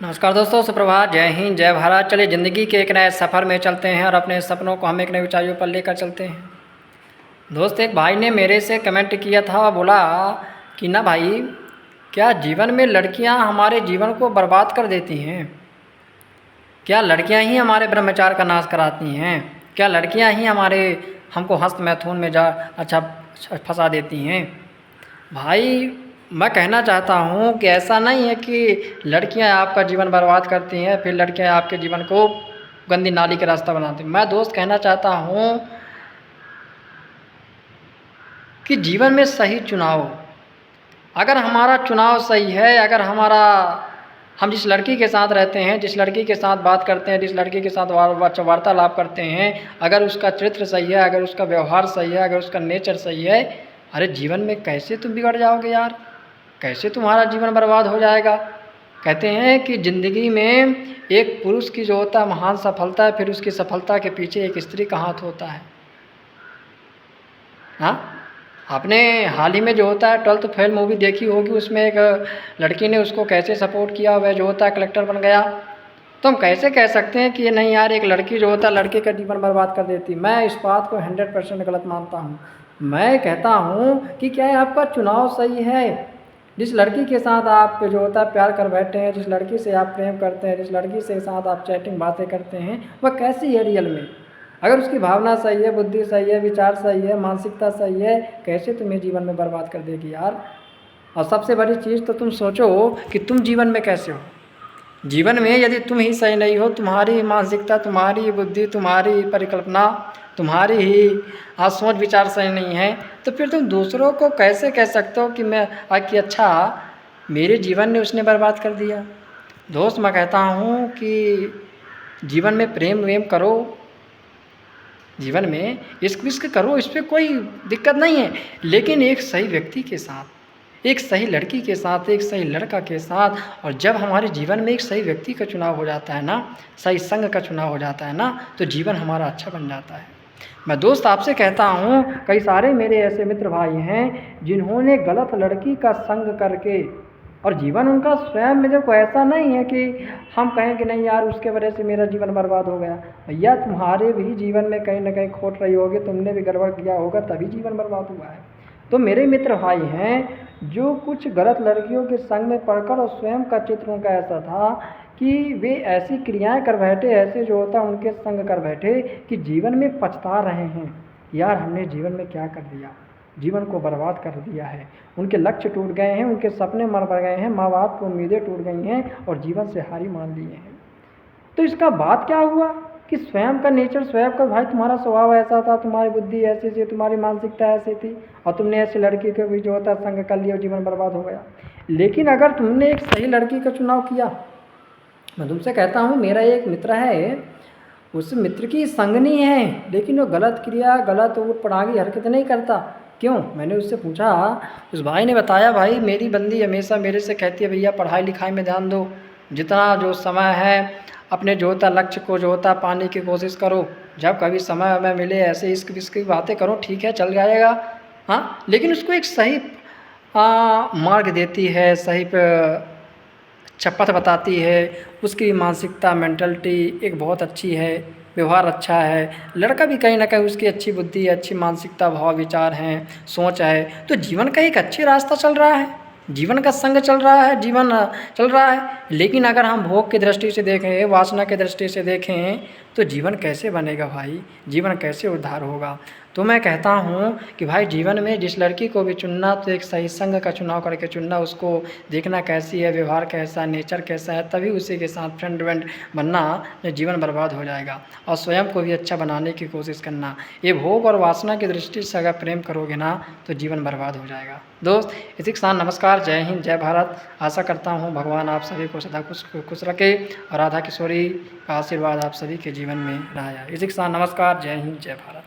नमस्कार दोस्तों, सुप्रभात, जय हिंद, जय भारत। चलिए ज़िंदगी के एक नए सफ़र में चलते हैं और अपने सपनों को हम एक नई ऊंचाइयों पर लेकर चलते हैं। दोस्त, एक भाई ने मेरे से कमेंट किया था, बोला कि ना भाई, क्या जीवन में लड़कियां हमारे जीवन को बर्बाद कर देती हैं? क्या लड़कियां ही हमारे ब्रह्मचार्य का नाश कराती हैं? क्या लड़कियां ही हमको हस्त मैथुन में फंसा देती हैं? भाई, मैं कहना चाहता हूँ कि ऐसा नहीं है कि लड़कियाँ आपका जीवन बर्बाद करती हैं, फिर लड़कियाँ आपके जीवन को गंदी नाली का रास्ता बनाती हैं। मैं दोस्त कहना चाहता हूँ कि जीवन में सही चुनाव, अगर हमारा चुनाव सही है, अगर हम जिस लड़की के साथ रहते हैं, जिस लड़की के साथ बात करते हैं, जिस लड़की के साथ वार्तालाप करते हैं, अगर उसका चरित्र सही है, अगर उसका व्यवहार सही है, अगर उसका नेचर सही है, अरे जीवन में कैसे तुम बिगड़ जाओगे यार? कैसे तुम्हारा जीवन बर्बाद हो जाएगा? कहते हैं कि ज़िंदगी में एक पुरुष की जो होता है महान सफलता है, फिर उसकी सफलता के पीछे एक स्त्री का हाथ होता है। हाँ, आपने हाल ही में जो होता है 12th फेल मूवी देखी होगी, उसमें एक लड़की ने उसको कैसे सपोर्ट किया, वह जो होता है कलेक्टर बन गया। तो हम कैसे कह सकते हैं कि ये नहीं यार, एक लड़की जो होता है लड़के का जीवन बर्बाद कर देती? मैं इस बात को 100% गलत मानता हूँ। मैं कहता हूँ कि क्या आपका चुनाव सही है? जिस लड़की के साथ आप जो होता है प्यार कर बैठे हैं, जिस लड़की से आप प्रेम करते हैं, जिस लड़की से साथ आप चैटिंग बातें करते हैं, वह कैसी है रियल में? अगर उसकी भावना सही है, बुद्धि सही है, विचार सही है, मानसिकता सही है, कैसे तुम्हें जीवन में बर्बाद कर देगी यार? और सबसे बड़ी चीज़ तो तुम सोचो कि तुम जीवन में कैसे हो। जीवन में यदि तुम ही सही नहीं हो, तुम्हारी मानसिकता, तुम्हारी बुद्धि, तुम्हारी परिकल्पना, तुम्हारी ही सोच विचार सही नहीं है, तो फिर तुम दूसरों को कैसे कह सकते हो कि अच्छा मेरे जीवन ने उसने बर्बाद कर दिया? दोस्त, मैं कहता हूँ कि जीवन में प्रेम वेम करो, जीवन में इश्क विश्क करो, इस पर कोई दिक्कत नहीं है, लेकिन एक सही व्यक्ति के साथ, एक सही लड़की के साथ, एक सही लड़का के साथ। और जब हमारे जीवन में एक सही व्यक्ति का चुनाव हो जाता है ना, सही संग का चुनाव हो जाता है ना, तो जीवन हमारा अच्छा बन जाता है। मैं दोस्त आपसे कहता हूँ, कई सारे मेरे ऐसे मित्र भाई हैं जिन्होंने गलत लड़की का संग करके, और जीवन उनका स्वयं में देखो ऐसा नहीं है कि हम कहें कि नहीं यार उसके वजह से मेरा जीवन बर्बाद हो गया। भैया, तुम्हारे भी जीवन में कहीं ना कहीं खोट रही होगी, तुमने भी गड़बड़ किया होगा, तभी जीवन बर्बाद हुआ है। तो मेरे मित्र भाई हैं जो कुछ गलत लड़कियों के संग में पढ़कर, और स्वयं का चित्र उनका ऐसा था कि वे ऐसी क्रियाएं कर बैठे, ऐसे जो होता उनके संग कर बैठे कि जीवन में पछता रहे हैं, यार हमने जीवन में क्या कर दिया, जीवन को बर्बाद कर दिया है। उनके लक्ष्य टूट गए हैं, उनके सपने मर गए हैं, माँ बाप की उम्मीदें टूट गई हैं और जीवन से हारी मान लिए हैं। तो इसका बात क्या हुआ कि स्वयं का नेचर, स्वयं का भाई तुम्हारा स्वभाव ऐसा था, तुम्हारी बुद्धि ऐसी थी, तुम्हारी मानसिकता ऐसी थी, और तुमने ऐसी लड़की को भी जो होता संग कर लिया और जीवन बर्बाद हो गया। लेकिन अगर तुमने एक सही लड़की का चुनाव किया, मैं तुमसे कहता हूँ, मेरा एक मित्र है, उस मित्र की संगनी है, लेकिन वो गलत क्रिया, गलत ऊट-पटांगी हरकत नहीं करता। क्यों? मैंने उससे पूछा, उस भाई ने बताया, भाई मेरी बंदी हमेशा मेरे से कहती है भैया पढ़ाई लिखाई में ध्यान दो, जितना जो समय है अपने जो होता लक्ष्य को जो होता पाने की कोशिश करो, जब कभी समय हमें मिले ऐसे इश्क विश्क की बातें करो, ठीक है चल जाएगा। हाँ, लेकिन उसको एक सही मार्ग देती है, सही अच्छा पथ बताती है, उसकी मानसिकता, मेंटलिटी एक बहुत अच्छी है, व्यवहार अच्छा है, लड़का भी कहीं ना कहीं उसकी अच्छी बुद्धि, अच्छी मानसिकता, भाव विचार हैं, सोच है, तो जीवन का एक अच्छे रास्ता चल रहा है, जीवन का संग चल रहा है, जीवन चल रहा है। लेकिन अगर हम भोग की दृष्टि से देखें, वासना की दृष्टि से देखें, तो जीवन कैसे बनेगा भाई? जीवन कैसे उद्धार होगा? तो मैं कहता हूँ कि भाई जीवन में जिस लड़की को भी चुनना, तो एक सही संग का चुनाव करके चुनना, उसको देखना कैसी है, व्यवहार कैसा है, नेचर कैसा है, तभी उसी के साथ फ्रेंड व्रेंड बनना, नहीं जीवन बर्बाद हो जाएगा। और स्वयं को भी अच्छा बनाने की कोशिश करना। ये भोग और वासना की दृष्टि से अगर प्रेम करोगे ना, तो जीवन बर्बाद हो जाएगा। दोस्त, इसी के साथ नमस्कार, जय हिंद, जय भारत। आशा करता हूँ भगवान आप सभी को सदा खुश रखे और राधा किशोरी का आशीर्वाद आप सभी के जीवन में रहा है। इसी के साथ नमस्कार, जय हिंद, जय भारत।